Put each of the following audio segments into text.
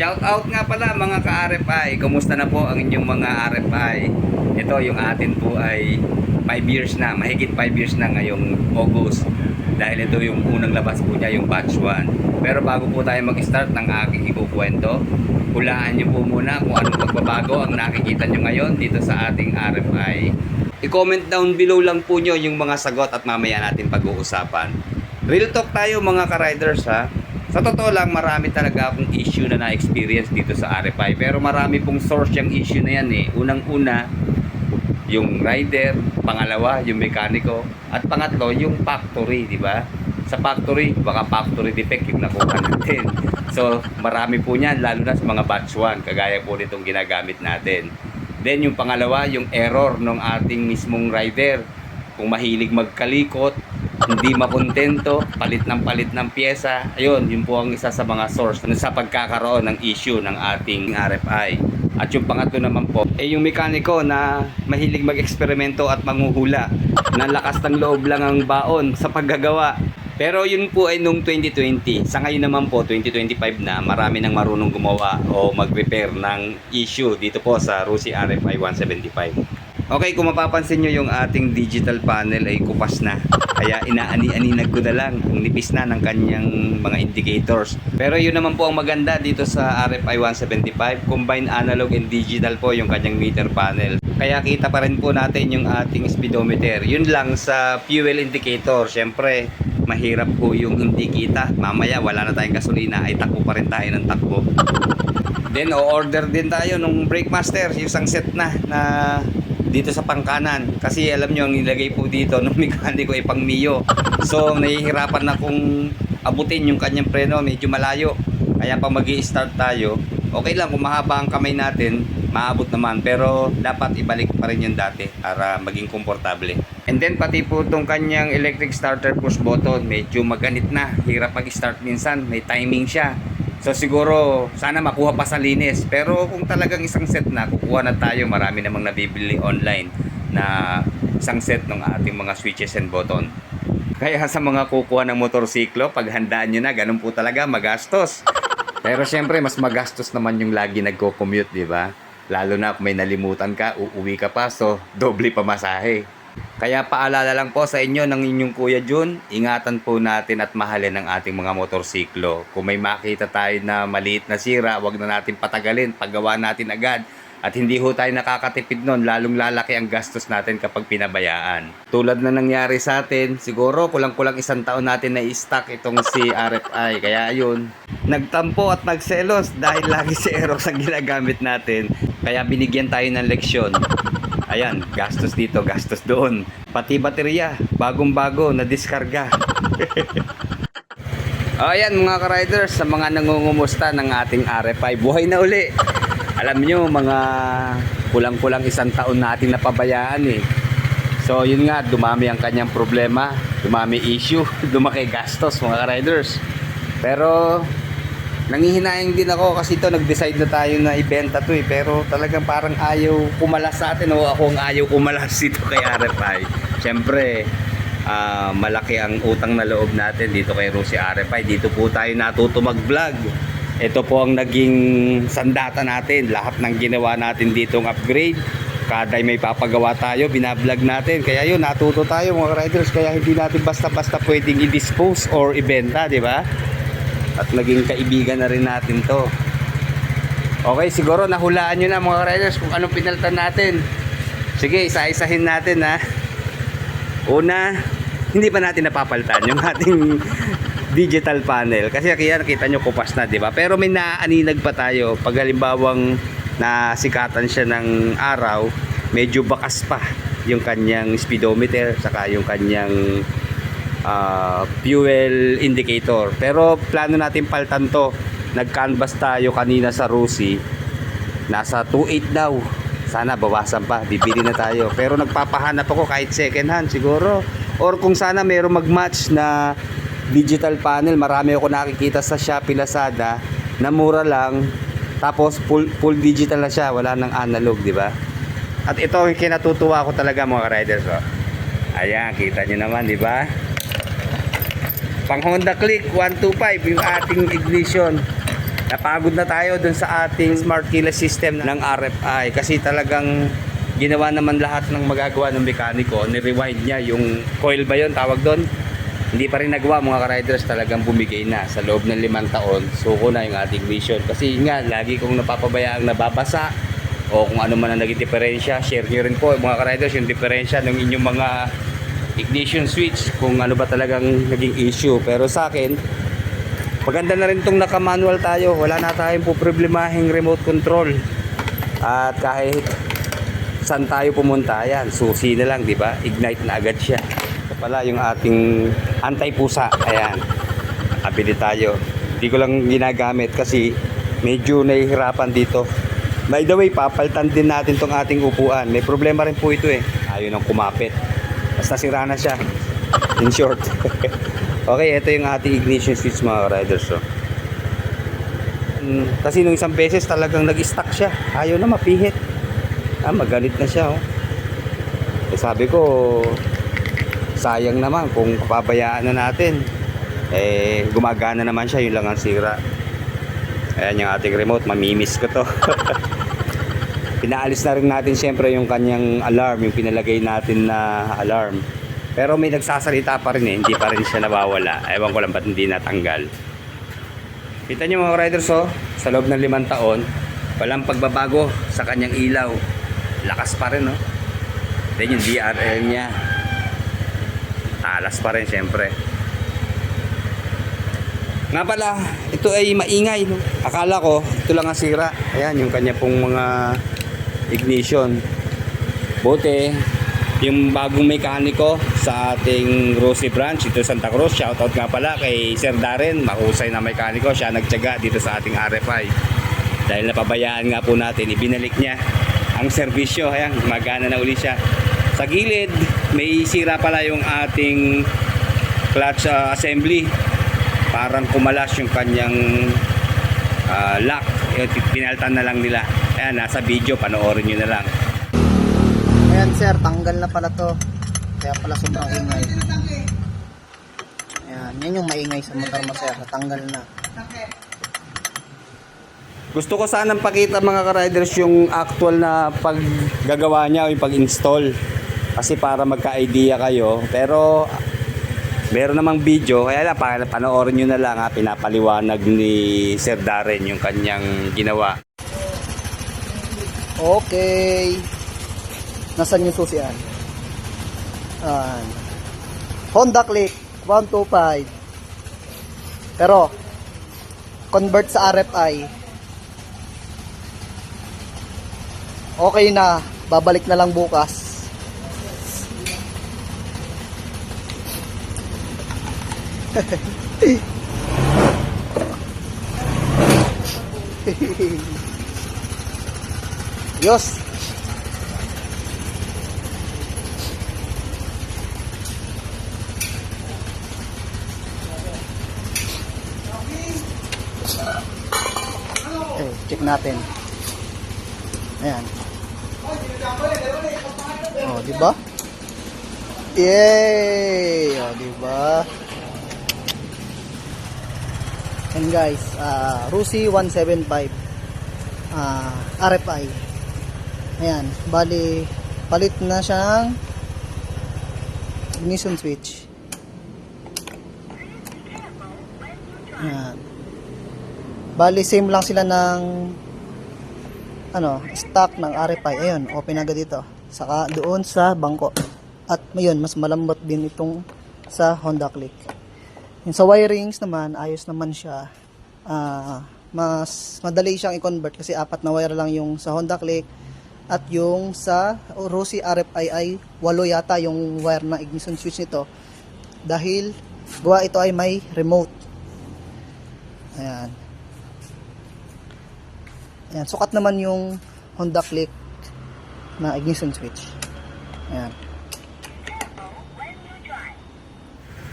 Shout out nga pala mga ka-RFI. Kumusta na po ang inyong mga RFI? Ito yung atin po ay 5 years na, mahigit 5 years na ngayong August. Dahil ito yung unang labas po niya, yung batch 1. Pero bago po tayo mag-start ng aking ikukwento, hulaan nyo po muna kung anong pagbabago ang nakikita nyo ngayon dito sa ating RFI. I-comment down below lang po nyo yung mga sagot at mamaya natin pag-uusapan. Real talk tayo mga ka-riders ha. Sa totoo lang, marami talaga akong issue na na-experience dito sa RFI. Pero marami pong source yung issue na yan eh. Unang-una, yung rider. Pangalawa, yung mekaniko. At pangatlo, yung factory, di ba? Sa factory, baka factory defect yung nakuha natin. So, marami po niyan, lalo na sa mga batch 1, kagaya po nitong ginagamit natin. Then, yung pangalawa, yung error ng ating mismong rider. Kung mahilig magkalikot, hindi makontento, palit ng pyesa. Ayun, yun po ang isa sa mga source sa pagkakaroon ng issue ng ating RFI. At yung pangatlo naman po, yung mekaniko na mahilig mag-eksperimento at manghuhula. Na lakas ng loob lang ang baon sa paggagawa. Pero yun po ay nung 2020. Sa ngayon naman po, 2025 na, marami nang marunong gumawa o mag-repair ng issue dito po sa Rusi RFI 175. Okay, kung mapapansin nyo yung ating digital panel ay kupas na. Kaya inaani-aninag ko na lang. Ang nipis na ng kanyang mga indicators. Pero yun naman po ang maganda dito sa RFI 175. Combined analog and digital po yung kanyang meter panel. Kaya kita pa rin po natin yung ating speedometer. Yun lang sa fuel indicator. Siyempre, mahirap po yung hindi kita. Mamaya wala na tayong gasolina ay takbo pa rin tayo ng takbo. Then o-order din tayo nung brake master. Yung isang set na dito sa pangkanan. Kasi alam nyo, ang nilagay po dito nung mekaniko ay pang Mio. So, nahihirapan na kung abutin yung kanyang preno. Medyo malayo. Kaya pag mag-i-start tayo, okay lang kung mahaba ang kamay natin, maabot naman. Pero dapat ibalik pa rin yung dati para maging komportable. And then, pati po itong kanyang electric starter push button, medyo maganit na. Hirap mag-start minsan. May timing siya. So siguro sana makuha pa sa linis. Pero kung talagang isang set na, kukuha na tayo. Marami namang nabibili online na isang set ng ating mga switches and button. Kaya sa mga kukuha ng motorsiklo, paghandaan nyo na, ganun po talaga, magastos. Pero syempre mas magastos naman yung lagi nagko-commute, di ba? Lalo na kung may nalimutan ka, uuwi ka pa, so doble pamasahe. Kaya paalala lang po sa inyo ng inyong Kuya Jun, ingatan po natin at mahalin ang ating mga motorsiklo. Kung may makita tayo na maliit na sira, wag na natin patagalin, paggawa natin agad. At hindi ho tayo nakakatipid nun, lalong lalaki ang gastos natin kapag pinabayaan. Tulad na nangyari sa atin, siguro kulang-kulang isang taon natin na i-stock itong si RFI. Kaya ayun, nagtampo at nagselos dahil lagi si Eros ang ginagamit natin. Kaya binigyan tayo ng leksyon. Ayan, gastos dito, gastos doon. Pati baterya, bagong-bago, na-diskarga. Ayan mga ka-riders, sa mga nangungumusta ng ating RFI, buhay na uli. Alam nyo, mga kulang-kulang isang taon natin napabayaan eh. So yun nga, dumami ang kanyang problema, dumami issue, dumaki gastos mga ka-riders. Pero nangihinayang din ako kasi ito nag-decide na tayo na ibenta to eh. Pero talagang parang ayaw kumalas sa atin o ako ang ayaw kumalas dito kay RFI. Siyempre, malaki ang utang na loob natin dito kay Rusi RFI. Dito po tayo natuto mag-vlog. Ito po ang naging sandata natin. Lahat ng ginawa natin ditong upgrade. Kada may papagawa tayo, binablog natin. Kaya yun, natuto tayo mga riders. Kaya hindi natin basta-basta pwedeng i-dispose or ibenta, di ba? At naging kaibigan na rin natin to. Okay, siguro nahulaan nyo na mga riders kung anong pinalitan natin. Sige, isa-isahin natin ha. Una, hindi pa natin napapalitan yung ating digital panel. Kasi kaya nakita nyo kupas na, di ba? Pero may naaninag pa tayo. Pag halimbawang nasikatan siya ng araw, medyo bakas pa yung kanyang speedometer, saka yung kanyang fuel indicator. Pero plano natin palitan to. Nag-canvas tayo kanina sa Rusi, nasa 2.8 daw. Sana bawasan pa, bibili na tayo. Pero nagpapahanap ako kahit second hand siguro, or kung sana mayroong mag-match na digital panel. Marami ako nakikita sa Shopee, Lazada na mura lang, tapos full digital na siya, wala nang analog, di ba? At ito ang kinatutuwa ko talaga mga riders, oh. Ayan, kita nyo naman, di ba? Pang Honda Click 125 yung ating ignition. Napagod na tayo dun sa ating smart keyless system ng RFI kasi talagang ginawa naman lahat ng magagawa ng mekaniko. Ni-rewind niya yung coil ba yun tawag doon. Hindi pa rin nagawa mga ka-riders, talagang bumigay na sa loob ng 5 taon. Suko na yung ating vision. Kasi nga, lagi kong napapabayaang nababasa o kung ano man ang naging diferensya. Share nyo rin po mga ka-riders yung diferensya ng inyong mga ignition switch kung ano ba talagang naging issue. Pero sa akin, maganda na rin itong naka-manual tayo. Wala na tayong problemahin remote control. At kahit saan tayo pumunta, yan, susi na lang, di ba? Ignite na agad siya. Ito pala yung ating anti-pusa. Ayan. Abili tayo. Hindi ko lang ginagamit kasi medyo nahihirapan dito. By the way, papalitan din natin tong ating upuan. May problema rin po ito eh. Ayaw nang kumapit. Basta sira na siya. In short. Okay, ito yung ating ignition switch mga riders. So. Kasi nung isang beses talagang nag-stuck siya. Ayaw na mapihit. Magalit na siya. Oh. Eh, sabi ko, sayang naman kung papabayaan na natin. Eh, gumagana naman siya. Yun lang ang sira. Ayan yung ating remote. Mamimiss ko to. Pinaalis na rin natin syempre yung kanyang alarm, yung pinalagay natin na alarm. Pero may nagsasalita pa rin eh, hindi pa rin siya nawawala. Ewan ko lang ba't hindi natanggal. Kita nyo mga riders oh, sa loob ng 5 taon, walang pagbabago sa kanyang ilaw. Lakas pa rin oh. Then yung DRL niya, talas pa rin syempre. Nga pala, ito ay maingay. No? Akala ko, ito lang ang sira. Ayan, yung kanya pong mga ignition. Buti, yung bagong mekaniko sa ating Rosie branch dito Santa Cruz. Shoutout nga pala kay Sir Darren, mahusay na mekaniko. Siya nagtiyaga dito sa ating RFI. Dahil napabayaan nga po natin, ibinalik niya ang serbisyo. Ayan, magana na uli siya. Sa gilid, may sira pala yung ating clutch assembly. Parang kumalas yung kanyang lock. Pinaltan na lang nila. Ayan, nasa video, panoorin nyo na lang. Ayan sir, tanggal na pala to. Kaya pala sobrang ingay. Ayan, yan yung maingay sa motor mo sir. Natanggal na. Gusto ko sanang pakita mga ka-riders yung actual na paggagawa niya o yung pag-install. Kasi para magka-idea kayo. Pero meron namang video, kaya lang panoorin nyo na lang ha, pinapaliwanag ni Sir Darren yung kanyang ginawa. Okay. Nasaan yung susian? Honda Click 125. Pero convert sa RFI. Okay na, babalik na lang bukas. Yos. Check natin. Ayan. Oh, di ba? Yay! Oh, di ba? And guys, Rosie 175 RFI. Ayan, bali palit na siyang ignition switch. Ayan. Bali same lang sila ng stock ng RFI. Ayun, open agad dito. Saka doon sa bangko. At ngayon, mas malambot din itong sa Honda Click. Yung sa wirings naman, ayos naman siya. Mas madali siyang i-convert kasi 4 na wire lang yung sa Honda Click at yung sa Rosie RFI ay 8 yata yung wire na ignition switch nito dahil gawa ito ay may remote. Ayan. Ayan, sukat naman yung Honda Click na ignition switch. Ayan.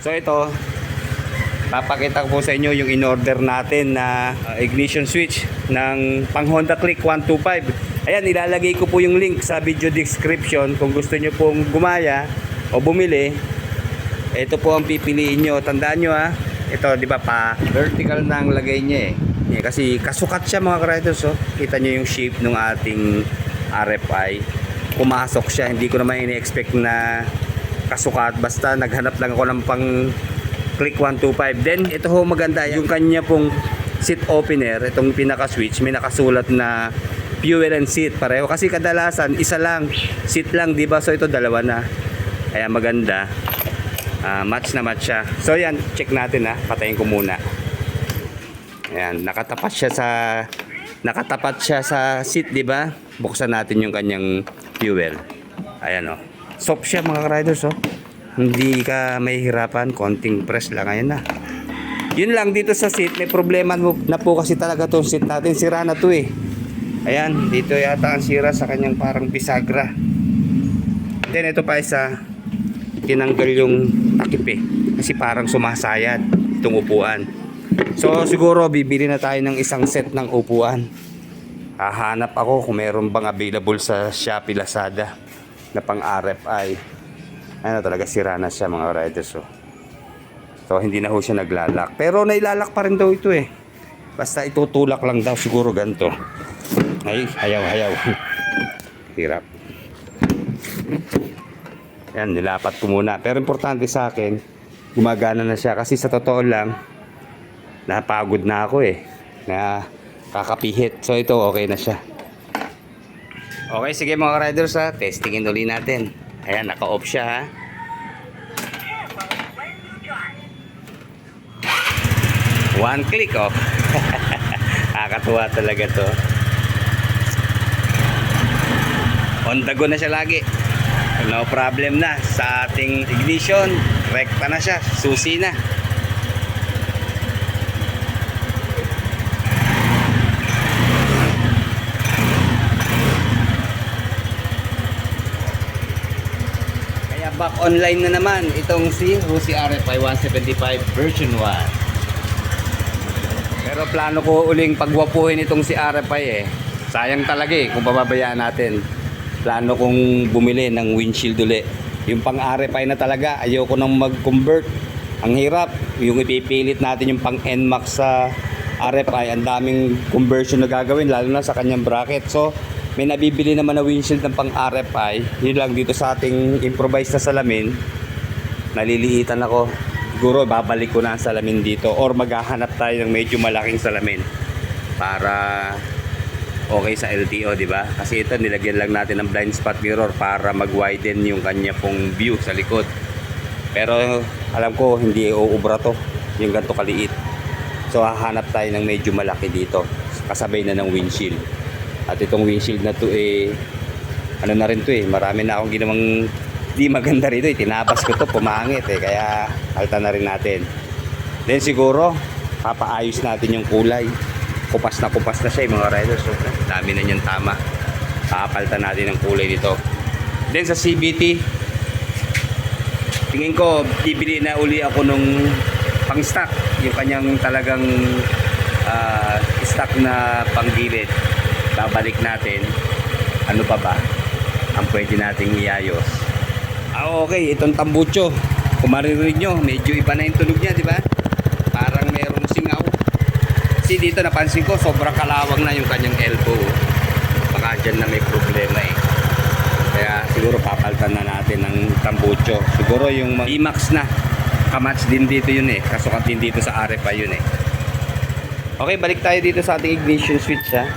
So ito, papakita ko po sa inyo yung in-order natin na ignition switch ng pang Honda Click 125. Ayan, ilalagay ko po yung link sa video description kung gusto nyo pong gumaya o bumili. Ito po ang pipiliin nyo. Tandaan nyo ha, ito di ba pa vertical na ang lagay niya eh. niya kasi kasukat siya mga ka-riders. Oh. Kita niyo yung shape ng ating RFI. Pumasok siya, hindi ko naman ini-expect na kasukat, basta naghanap lang ako ng pang click 125. Then ito ho maganda, yung kanya pong seat opener, itong pinaka switch, may nakasulat na fuel and seat pareho, kasi kadalasan isa lang, seat lang, di ba? So ito dalawa na, kaya maganda. Match na match siya. So yan, check natin ha, patayin ko muna. Ayan, nakatapat siya sa seat, di ba? Buksan natin yung kanyang fuel. Ayan oh. Soft siya mga riders oh. Hindi ka mahihirapan, konting press lang, ayan na. Yun lang dito sa seat, may problema na po kasi talaga tong seat natin, sira na to eh. Ayan, dito yata ang sira sa kanyang parang bisagra. Then ito pa isa, tinanggal yung takip eh, kasi parang sumasayad itong upuan. So siguro bibili na tayo ng isang set ng upuan. Hahanap ako kung meron bang available sa Shopee, Lazada na pang RFI. Ano talaga, sira na siya mga riders oh. So hindi na ho siya naglalak, pero nailalak pa rin daw ito eh. Basta itutulak lang daw siguro ganito. Ay, hayaw hirap. Yan, nilapat ko muna, pero importante sa akin gumagana na siya, kasi sa totoo lang napagod na ako eh, na kakapihit. So ito okay na siya. Okay, sige mga riders ha, testingin ulit natin. Ayan, naka-off siya ha. One click off. Nakakatuwa talaga to. On the go na siya lagi. No problem na sa ating ignition. Rekta na siya, susi na. Kaya back online na naman itong si Rusi RFI 175 version 1. Pero plano ko uling pagwapuhin itong si RFI eh. Sayang talaga eh kung pababayaan natin. Plano kong bumili ng windshield uli. Yung pang RFI na talaga, ayoko nang mag-convert. Ang hirap, yung ipipilit natin yung pang NMAX sa RFI, ang daming conversion na gagawin, lalo na sa kanyang bracket. So, may nabibili naman na windshield ng pang RFI. Yun lang dito sa ating improvised na salamin. Naliliitan ako. Siguro babalik ko na ang salamin dito or maghahanap tayo ng medyo malaking salamin para okay sa LTO, di ba? Kasi ito nilagyan lang natin ng blind spot mirror para mag-widen yung kanya pong view sa likod. Pero alam ko hindi uubra to, yung ganito kaliit. So hahanap tayo ng medyo malaki dito, kasabay na ng windshield. At itong windshield na to eh, ano na rin to eh, marami na akong ginawang di maganda rito eh. Tinabas ko to, pumangit eh, kaya alta na rin natin. Then siguro papaayos natin yung kulay. Kupas na siya eh, mga riders. So, dami na niyang tama. Papalitan natin ang kulay dito. Then sa CVT, tingin ko bibili na uli ako nung pang stock, yung kanyang talagang stock na panggilid. Babalik natin. Ano pa ba ang pwede nating iayos? Okay, itong tambucho, kung maririnig nyo, medyo iba na yung tunog niya, di ba? Parang merong singaw. Kasi dito napansin ko, sobrang kalawang na yung kanyang elbow. Baka dyan na may problema eh. Kaya siguro papalitan na natin ng tambucho. Siguro yung IMAX na. Kamatch din dito yun eh. Kasukat din dito sa RFI yun eh. Okay, balik tayo dito sa ating ignition switch ha.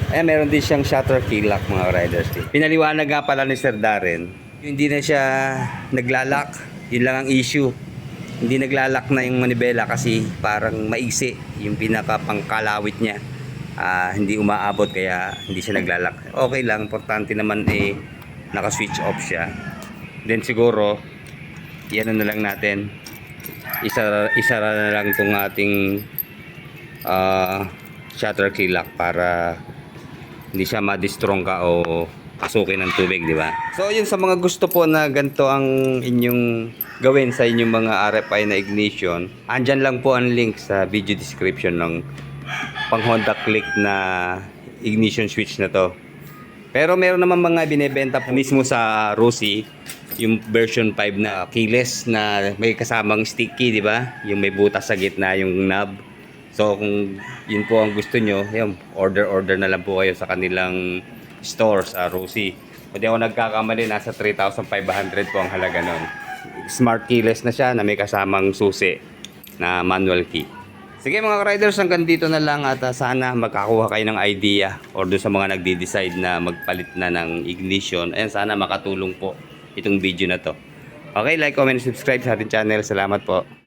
Ayan, meron din siyang shutter key lock mga riders. Pinaliwanag nga pala ni Sir Darren, hindi na siya naglalak. Yun lang ang issue. Hindi naglalak na yung manibela kasi parang maigsi yung pinaka pangkalawit niya. Hindi umaabot kaya hindi siya naglalak. Okay lang, importante naman eh naka-switch off siya. Then siguro yan na lang natin. Isa na lang tong ating shutter key lock para hindi siya ma-distrong ka o pasukin ng tubig, di ba? So, yun sa mga gusto po na ganito ang inyong gawin sa inyong mga RFI na ignition, andyan lang po ang link sa video description ng pang Honda Click na ignition switch na to. Pero meron naman mga binebenta po mismo sa Rusi, yung version 5 na keyless na may kasamang sticky, di ba? Yung may butas sa gitna, yung knob. So, kung yun po ang gusto nyo, yun, order na lang po kayo sa kanilang store sa Rosie. Kung di ako nagkakamali, nasa 3,500 po ang halaga nun. Smart keyless na siya na may kasamang susi na manual key. Sige mga riders, hanggang dito na lang at sana makakuha kayo ng idea or doon sa mga nagde-decide na magpalit na ng ignition. Ayan, sana makatulong po itong video na to. Okay, like, comment, subscribe sa ating channel. Salamat po.